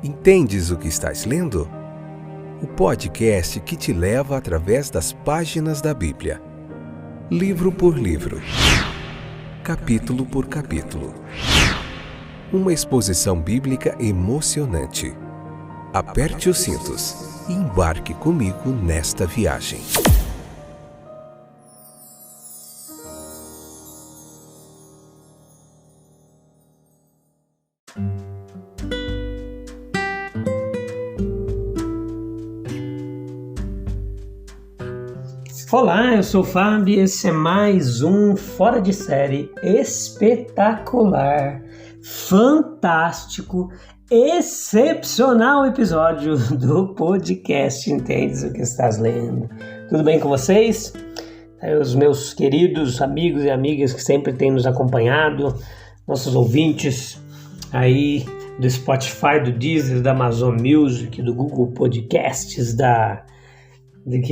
Entendes o que estás lendo? O podcast que te leva através das páginas da Bíblia. Livro por livro. Capítulo por capítulo. Uma exposição bíblica emocionante. Aperte os cintos e embarque comigo nesta viagem. Olá, eu sou o Fábio e esse é mais um Fora de Série espetacular, fantástico, excepcional episódio do podcast Entendes o que Estás Lendo. Tudo bem com vocês? Os meus queridos amigos e amigas que sempre têm nos acompanhado, nossos ouvintes aí do Spotify, do Deezer, da Amazon Music, do Google Podcasts,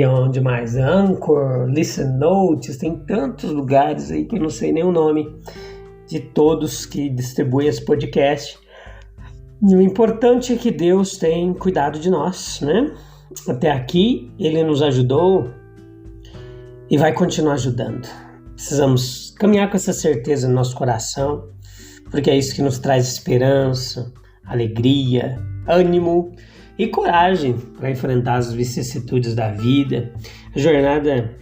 onde mais? Anchor, Listen Notes, tem tantos lugares aí que eu não sei nem o nome de todos que distribuem esse podcast. E o importante é que Deus tem cuidado de nós, né? Até aqui Ele nos ajudou e vai continuar ajudando. Precisamos caminhar com essa certeza no nosso coração, porque é isso que nos traz esperança, alegria, ânimo e coragem para enfrentar as vicissitudes da vida. A jornada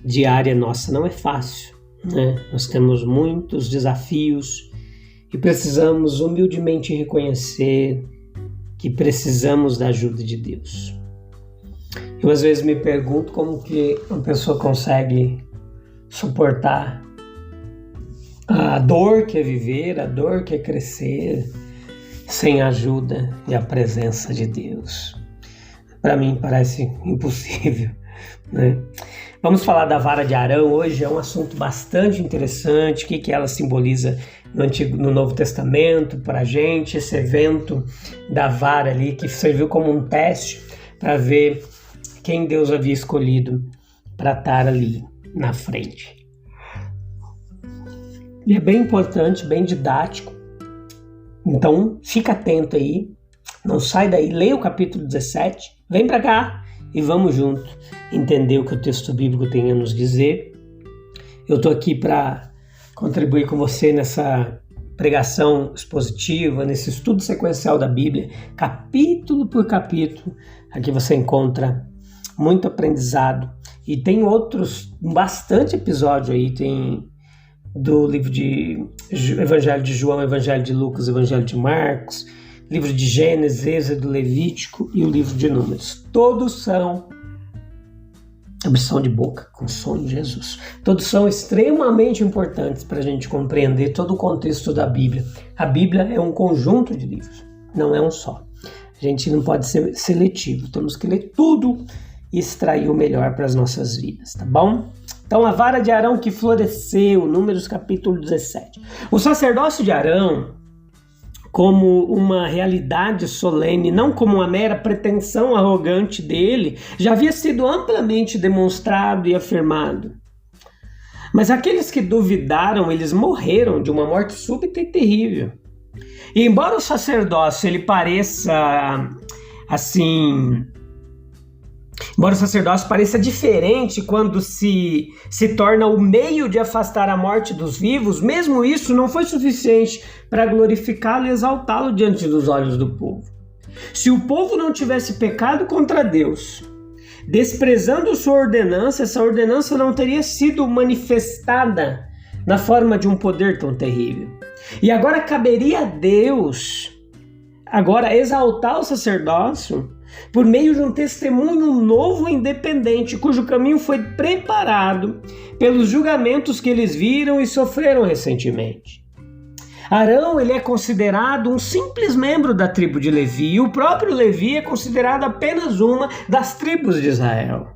diária nossa não é fácil, né? Nós temos muitos desafios e precisamos humildemente reconhecer que precisamos da ajuda de Deus. Eu às vezes me pergunto como que uma pessoa consegue suportar a dor que é viver, a dor que é crescer, sem a ajuda e a presença de Deus. Para mim parece impossível, né? Vamos falar da vara de Arão hoje. É um assunto bastante interessante. O que ela simboliza no Novo Testamento para a gente, esse evento da vara ali que serviu como um teste para ver quem Deus havia escolhido para estar ali na frente. E é bem importante, bem didático. Então, fica atento aí, não sai daí, leia o capítulo 17, vem para cá e vamos junto entender o que o texto bíblico tem a nos dizer. Eu estou aqui para contribuir com você nessa pregação expositiva, nesse estudo sequencial da Bíblia, capítulo por capítulo. Aqui você encontra muito aprendizado e tem outros, bastante episódio aí, tem do livro de Evangelho de João, Evangelho de Lucas, Evangelho de Marcos, livro de Gênesis, Êxodo, Levítico e o livro de Números. Todos são ablução de boca com o som de Jesus. Todos são extremamente importantes para a gente compreender todo o contexto da Bíblia. A Bíblia é um conjunto de livros, não é um só. A gente não pode ser seletivo, temos que ler tudo e extrair o melhor para as nossas vidas, tá bom? Então, a vara de Arão que floresceu, Números capítulo 17. O sacerdócio de Arão, como uma realidade solene, não como uma mera pretensão arrogante dele, já havia sido amplamente demonstrado e afirmado. Mas aqueles que duvidaram, eles morreram de uma morte súbita e terrível. E embora o sacerdócio ele pareça diferente quando se torna o meio de afastar a morte dos vivos, mesmo isso não foi suficiente para glorificá-lo e exaltá-lo diante dos olhos do povo. Se o povo não tivesse pecado contra Deus, desprezando sua ordenança, essa ordenança não teria sido manifestada na forma de um poder tão terrível. E agora caberia a Deus exaltar o sacerdócio por meio de um testemunho novo e independente, cujo caminho foi preparado pelos julgamentos que eles viram e sofreram recentemente. Arão ele é considerado um simples membro da tribo de Levi, e o próprio Levi é considerado apenas uma das tribos de Israel.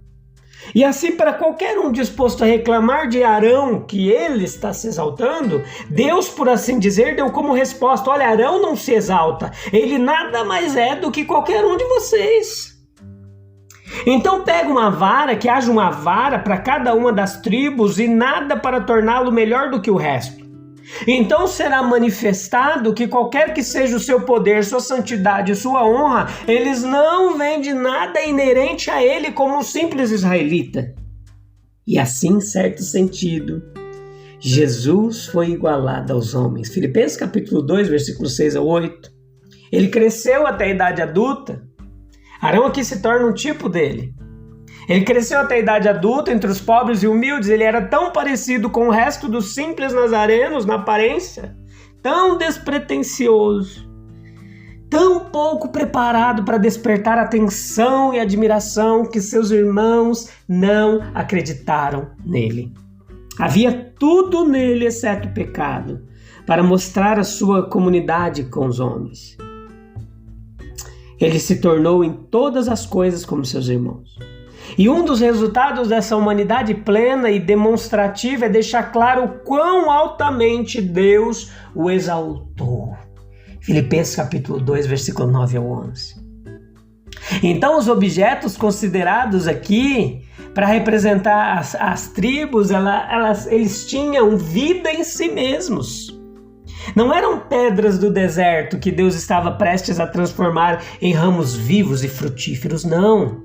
E assim, para qualquer um disposto a reclamar de Arão, que ele está se exaltando, Deus, por assim dizer, deu como resposta: olha, Arão não se exalta, ele nada mais é do que qualquer um de vocês. Então pega uma vara, que haja uma vara para cada uma das tribos e nada para torná-lo melhor do que o resto. Então será manifestado que qualquer que seja o seu poder, sua santidade, sua honra, eles não vêm de nada inerente a ele como um simples israelita. E assim, em certo sentido, Jesus foi igualado aos homens. Filipenses capítulo 2, versículos 6 a 8. Ele cresceu até a idade adulta. Arão aqui se torna um tipo dele. Ele cresceu até a idade adulta entre os pobres e humildes. Ele era tão parecido com o resto dos simples nazarenos na aparência, tão despretensioso, tão pouco preparado para despertar atenção e admiração que seus irmãos não acreditaram nele. Havia tudo nele, exceto o pecado, para mostrar a sua comunidade com os homens. Ele se tornou em todas as coisas como seus irmãos. E um dos resultados dessa humanidade plena e demonstrativa é deixar claro o quão altamente Deus o exaltou. Filipenses capítulo 2, versículo 9 ao 11. Então os objetos considerados aqui para representar as tribos, eles tinham vida em si mesmos. Não eram pedras do deserto que Deus estava prestes a transformar em ramos vivos e frutíferos, não.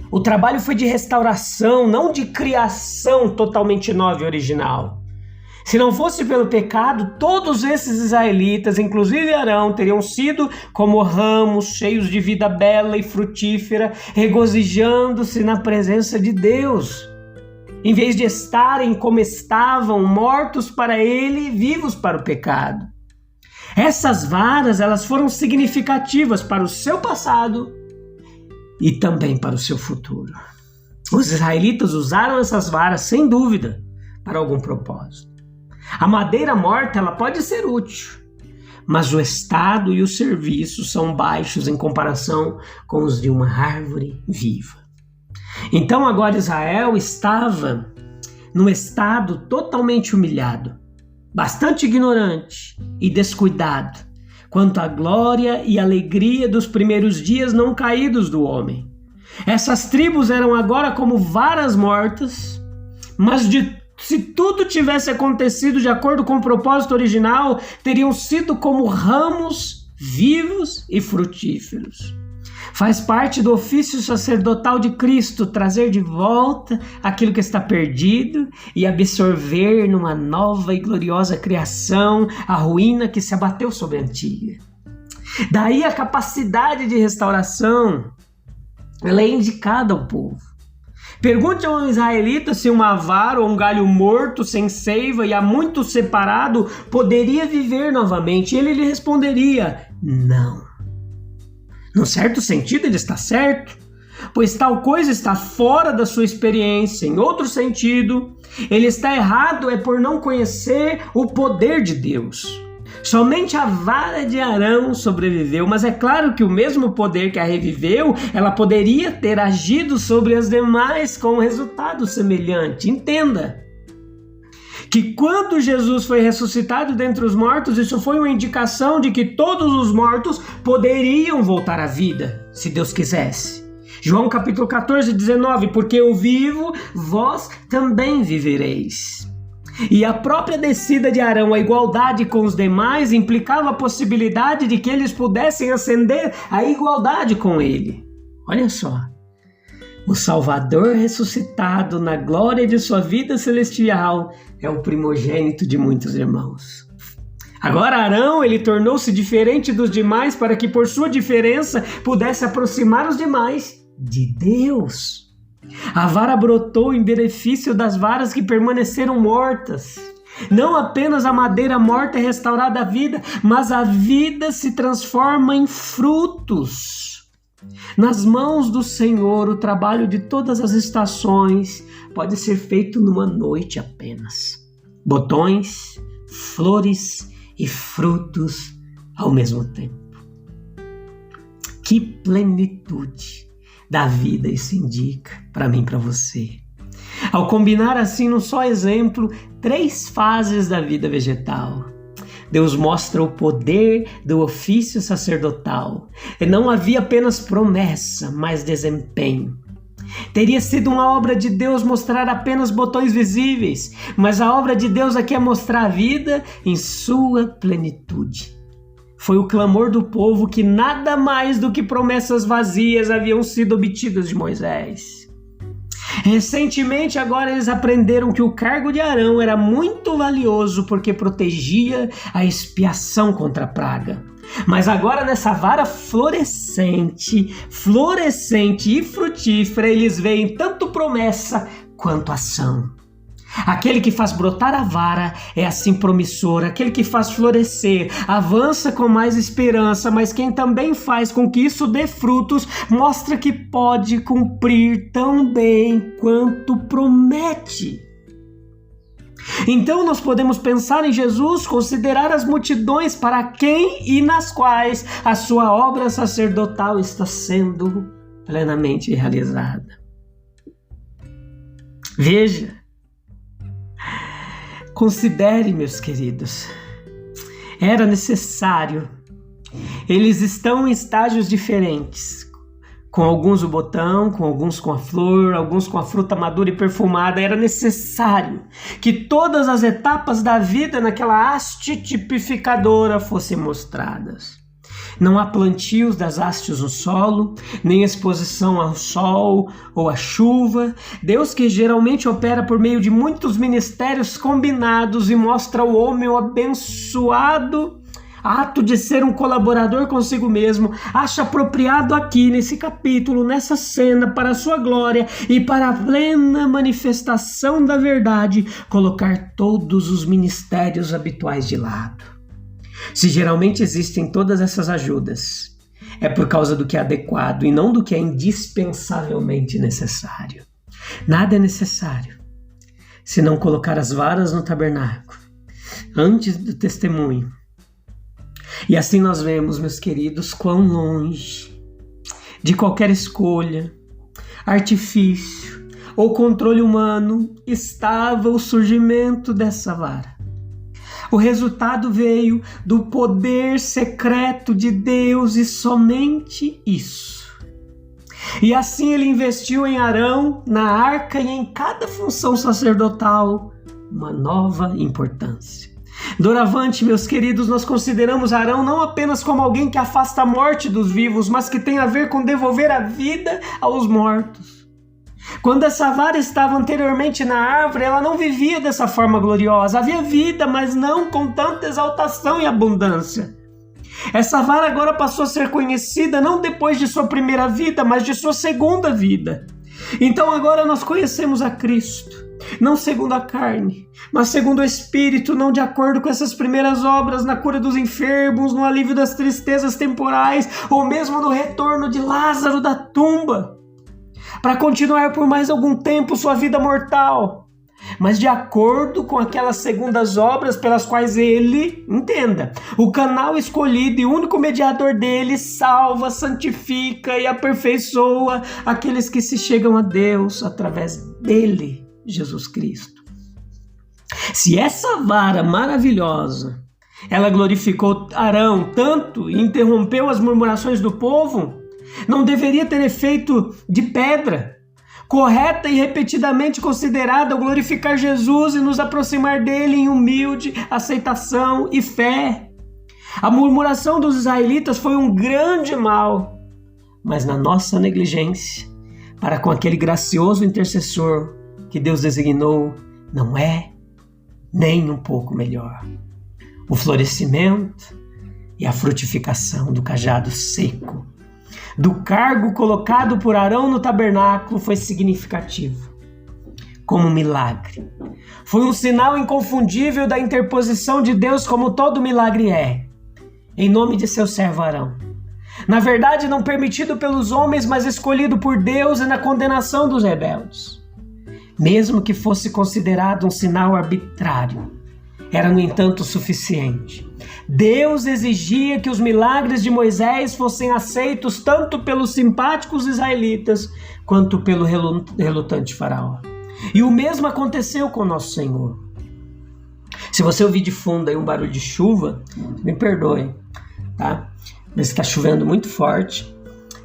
O trabalho foi de restauração, não de criação totalmente nova e original. Se não fosse pelo pecado, todos esses israelitas, inclusive Arão, teriam sido como ramos cheios de vida bela e frutífera, regozijando-se na presença de Deus, em vez de estarem como estavam, mortos para ele e vivos para o pecado. Essas varas, elas foram significativas para o seu passado e também para o seu futuro. Os israelitas usaram essas varas, sem dúvida, para algum propósito. A madeira morta, ela pode ser útil, mas o estado e o serviço são baixos em comparação com os de uma árvore viva. Então agora Israel estava num estado totalmente humilhado, bastante ignorante e descuidado quanto à glória e alegria dos primeiros dias não caídos do homem. Essas tribos eram agora como varas mortas, mas se tudo tivesse acontecido de acordo com o propósito original, teriam sido como ramos vivos e frutíferos. Faz parte do ofício sacerdotal de Cristo trazer de volta aquilo que está perdido e absorver numa nova e gloriosa criação a ruína que se abateu sobre a antiga. Daí a capacidade de restauração, ela é indicada ao povo. Pergunte a um israelita se uma vara ou um galho morto, sem seiva e há muito separado, poderia viver novamente. Ele lhe responderia, não. Num certo sentido, ele está certo, pois tal coisa está fora da sua experiência. Em outro sentido, ele está errado por não conhecer o poder de Deus. Somente a vara de Arão sobreviveu, mas é claro que o mesmo poder que a reviveu, ela poderia ter agido sobre as demais com um resultado semelhante. Entenda que quando Jesus foi ressuscitado dentre os mortos, isso foi uma indicação de que todos os mortos poderiam voltar à vida, se Deus quisesse. João capítulo 14, 19, porque eu vivo, vós também vivereis. E a própria descida de Arão, a igualdade com os demais, implicava a possibilidade de que eles pudessem ascender à igualdade com ele. Olha só. O Salvador ressuscitado na glória de sua vida celestial é o primogênito de muitos irmãos. Agora Arão, ele tornou-se diferente dos demais para que por sua diferença pudesse aproximar os demais de Deus. A vara brotou em benefício das varas que permaneceram mortas. Não apenas a madeira morta é restaurada à vida, mas a vida se transforma em frutos. Nas mãos do Senhor, o trabalho de todas as estações pode ser feito numa noite apenas. Botões, flores e frutos ao mesmo tempo. Que plenitude da vida isso indica para mim e para você. Ao combinar assim num só exemplo 3 fases da vida vegetal, Deus mostra o poder do ofício sacerdotal. E não havia apenas promessa, mas desempenho. Teria sido uma obra de Deus mostrar apenas botões visíveis, mas a obra de Deus aqui é mostrar a vida em sua plenitude. Foi o clamor do povo que nada mais do que promessas vazias haviam sido obtidas de Moisés. Recentemente, agora eles aprenderam que o cargo de Arão era muito valioso porque protegia a expiação contra a praga. Mas agora nessa vara florescente e frutífera, eles veem tanto promessa quanto ação. Aquele que faz brotar a vara é assim promissor, aquele que faz florescer avança com mais esperança, mas quem também faz com que isso dê frutos mostra que pode cumprir tão bem quanto promete. Então nós podemos pensar em Jesus, considerar as multidões para quem e nas quais a sua obra sacerdotal está sendo plenamente realizada. Veja, considere, meus queridos, era necessário. Eles estão em estágios diferentes, com alguns o botão, com alguns com a flor, alguns com a fruta madura e perfumada. Era necessário que todas as etapas da vida naquela haste tipificadora fossem mostradas. Não há plantios das hastes no solo, nem exposição ao sol ou à chuva. Deus, que geralmente opera por meio de muitos ministérios combinados e mostra ao homem o abençoado ato de ser um colaborador consigo mesmo, acha apropriado aqui nesse capítulo, nessa cena, para a sua glória e para a plena manifestação da verdade, colocar todos os ministérios habituais de lado. Se geralmente existem todas essas ajudas, é por causa do que é adequado e não do que é indispensavelmente necessário. Nada é necessário se não colocar as varas no tabernáculo antes do testemunho. E assim nós vemos, meus queridos, quão longe de qualquer escolha, artifício ou controle humano estava o surgimento dessa vara. O resultado veio do poder secreto de Deus e somente isso. E assim ele investiu em Arão, na arca e em cada função sacerdotal uma nova importância. Doravante, meus queridos, nós consideramos Arão não apenas como alguém que afasta a morte dos vivos, mas que tem a ver com devolver a vida aos mortos. Quando essa vara estava anteriormente na árvore, ela não vivia dessa forma gloriosa. Havia vida, mas não com tanta exaltação e abundância. Essa vara agora passou a ser conhecida não depois de sua primeira vida, mas de sua segunda vida. Então agora nós conhecemos a Cristo, não segundo a carne, mas segundo o Espírito, não de acordo com essas primeiras obras na cura dos enfermos, no alívio das tristezas temporais, ou mesmo no retorno de Lázaro da tumba, para continuar por mais algum tempo sua vida mortal, mas de acordo com aquelas segundas obras pelas quais ele, entenda, o canal escolhido e único mediador dele, salva, santifica e aperfeiçoa aqueles que se chegam a Deus através dele, Jesus Cristo. Se essa vara maravilhosa, ela glorificou Arão tanto e interrompeu as murmurações do povo, não deveria ter efeito de pedra, correta e repetidamente considerada ao glorificar Jesus e nos aproximar dele em humilde aceitação e fé. A murmuração dos israelitas foi um grande mal, mas na nossa negligência, para com aquele gracioso intercessor que Deus designou, não é nem um pouco melhor. O florescimento e a frutificação do cajado seco do cargo colocado por Arão no tabernáculo foi significativo, como um milagre. Foi um sinal inconfundível da interposição de Deus, como todo milagre é, em nome de seu servo Arão. Na verdade, não permitido pelos homens, mas escolhido por Deus e na condenação dos rebeldes. Mesmo que fosse considerado um sinal arbitrário, era, no entanto, suficiente. Deus exigia que os milagres de Moisés fossem aceitos tanto pelos simpáticos israelitas quanto pelo relutante faraó. E o mesmo aconteceu com nosso Senhor. Se você ouvir de fundo aí um barulho de chuva, me perdoe, tá? Mas está chovendo muito forte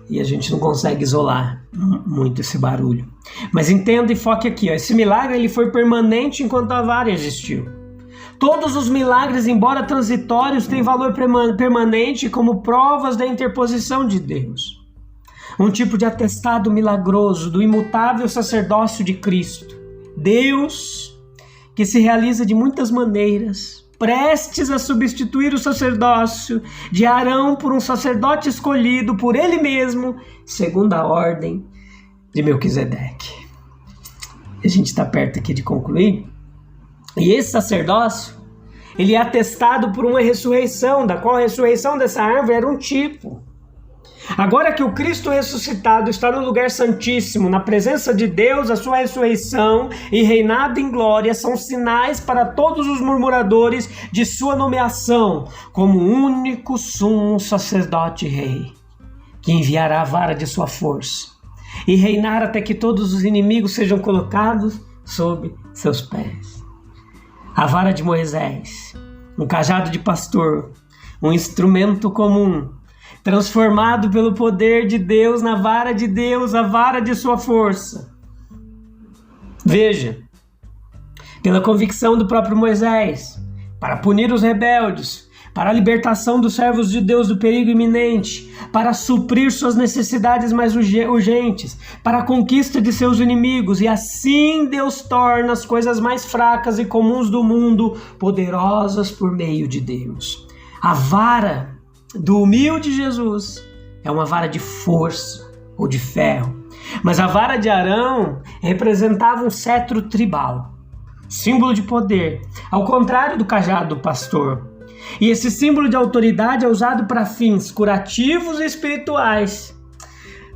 e a gente não consegue isolar muito esse barulho. Mas entenda e foque aqui, ó. Esse milagre ele foi permanente enquanto a vara existiu. Todos os milagres, embora transitórios, têm valor permanente como provas da interposição de Deus. Um tipo de atestado milagroso do imutável sacerdócio de Cristo. Deus, que se realiza de muitas maneiras, prestes a substituir o sacerdócio de Arão por um sacerdote escolhido por ele mesmo, segundo a ordem de Melquisedeque. A gente está perto aqui de concluir. E esse sacerdócio, ele é atestado por uma ressurreição, da qual a ressurreição dessa árvore era um tipo. Agora que o Cristo ressuscitado está no lugar santíssimo, na presença de Deus, a sua ressurreição e reinado em glória são sinais para todos os murmuradores de sua nomeação como único sumo sacerdote rei, que enviará a vara de sua força e reinar até que todos os inimigos sejam colocados sob seus pés. A vara de Moisés, um cajado de pastor, um instrumento comum, transformado pelo poder de Deus na vara de Deus, a vara de sua força. Veja, pela convicção do próprio Moisés, para punir os rebeldes, para a libertação dos servos de Deus do perigo iminente, para suprir suas necessidades mais urgentes, para a conquista de seus inimigos, e assim Deus torna as coisas mais fracas e comuns do mundo poderosas por meio de Deus. A vara do humilde Jesus é uma vara de força ou de ferro, mas a vara de Arão representava um cetro tribal, símbolo de poder, ao contrário do cajado do pastor. E esse símbolo de autoridade é usado para fins curativos e espirituais,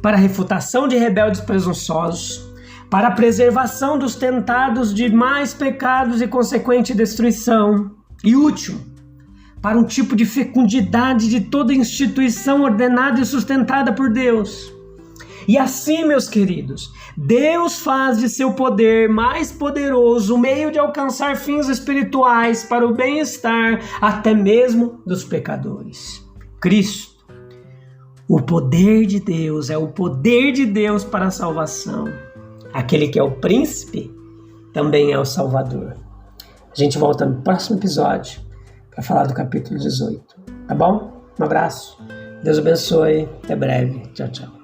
para a refutação de rebeldes presunçosos, para a preservação dos tentados de mais pecados e consequente destruição, e último, para um tipo de fecundidade de toda instituição ordenada e sustentada por Deus. E assim, meus queridos, Deus faz de seu poder mais poderoso o meio de alcançar fins espirituais para o bem-estar até mesmo dos pecadores. Cristo, o poder de Deus, é o poder de Deus para a salvação. Aquele que é o príncipe também é o Salvador. A gente volta no próximo episódio para falar do capítulo 18, tá bom? Um abraço, Deus abençoe, até breve, tchau, tchau.